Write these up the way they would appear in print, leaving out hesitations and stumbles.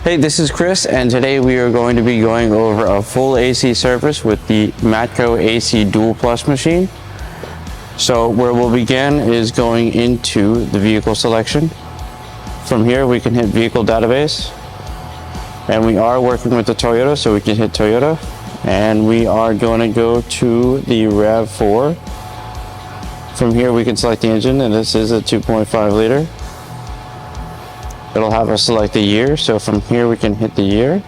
Hey, this is Chris, and today we are going to be going over a full AC service with the Matco ACDUALPLUS machine. So where we'll begin is going into the vehicle selection. From here we can hit vehicle database, and we are working with the Toyota, so we can hit Toyota, and we are going to go to the RAV4. From here we can select the engine, and this is a 2.5 liter. It'll have us select the year, so from here we can hit the year.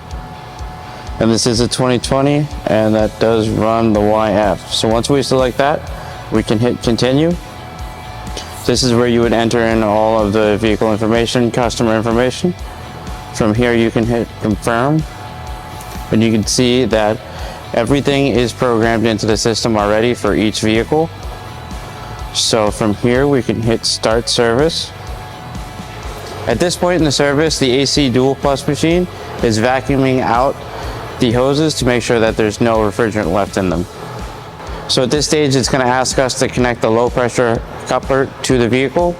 And this is a 2020, and that does run the YF. So once we select that, we can hit continue. This is where you would enter in all of the vehicle information, customer information. From here you can hit confirm, and you can see that everything is programmed into the system already for each vehicle. So from here we can hit start service. At this point in the service, the ACDUALPLUS machine is vacuuming out the hoses to make sure that there's no refrigerant left in them. So at this stage, it's going to ask us to connect the low pressure coupler to the vehicle.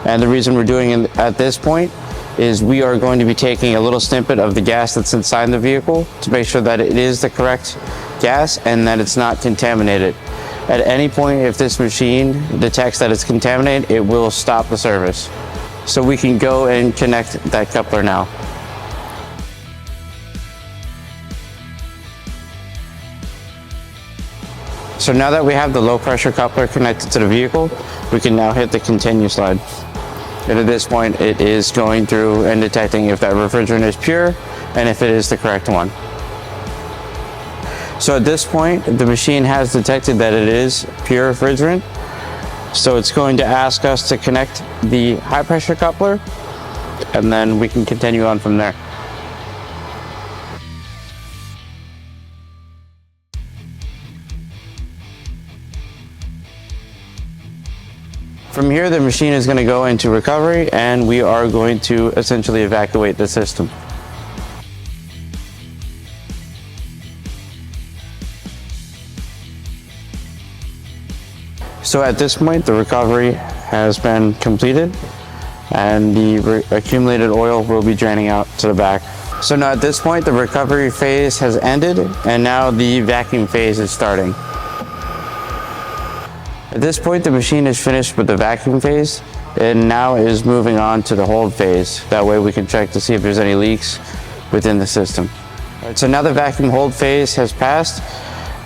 And the reason we're doing it at this point is we are going to be taking a little snippet of the gas that's inside the vehicle to make sure that it is the correct gas and that it's not contaminated. At any point, if this machine detects that it's contaminated, it will stop the service. So we can go and connect that coupler now. So now that we have the low pressure coupler connected to the vehicle, we can now hit the continue slide. And at this point, it is going through and detecting if that refrigerant is pure and if it is the correct one. So at this point, the machine has detected that it is pure refrigerant. So it's going to ask us to connect the high pressure coupler, and then we can continue on from there. From here, the machine is going to go into recovery, and we are going to essentially evacuate the system. So at this point, the recovery has been completed, and the accumulated oil will be draining out to the back. So now at this point, the recovery phase has ended, and now the vacuum phase is starting. At this point, the machine is finished with the vacuum phase, and now is moving on to the hold phase. That way we can check to see if there's any leaks within the system. All right, so now the vacuum hold phase has passed,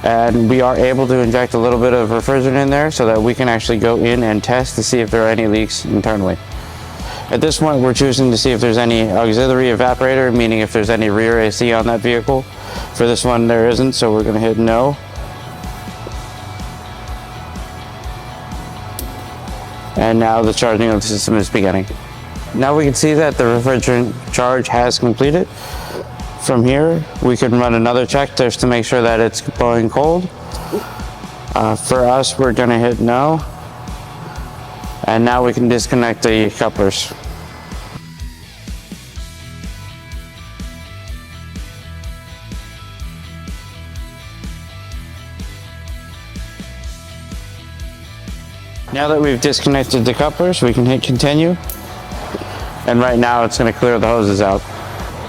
and we are able to inject a little bit of refrigerant in there so that we can actually go in and test to see if there are any leaks internally. At this point, we're choosing to see if there's any auxiliary evaporator, meaning if there's any rear AC on that vehicle. For this one, there isn't, so we're going to hit no. And now the charging of the system is beginning. Now we can see that the refrigerant charge has completed. From here, we can run another check just to make sure that it's blowing cold. For us, we're going to hit no. And now we can disconnect the couplers. Now that we've disconnected the couplers, we can hit continue. And right now, it's going to clear the hoses out.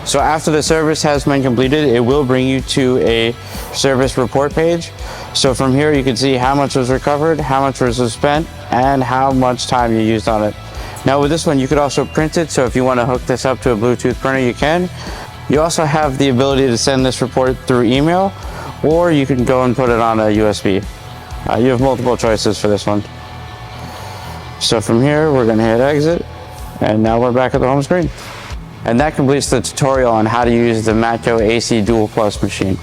So after the service has been completed, it will bring you to a service report page. So from here you can see how much was recovered, how much was spent, and how much time you used on it. Now with this one, you could also print it. So if you want to hook this up to a Bluetooth printer, you can. You also have the ability to send this report through email, or you can go and put it on a USB. You have multiple choices for this one. So from here, we're going to hit exit, and now we're back at the home screen. And that completes the tutorial on how to use the Matco ACDUALPLUS machine.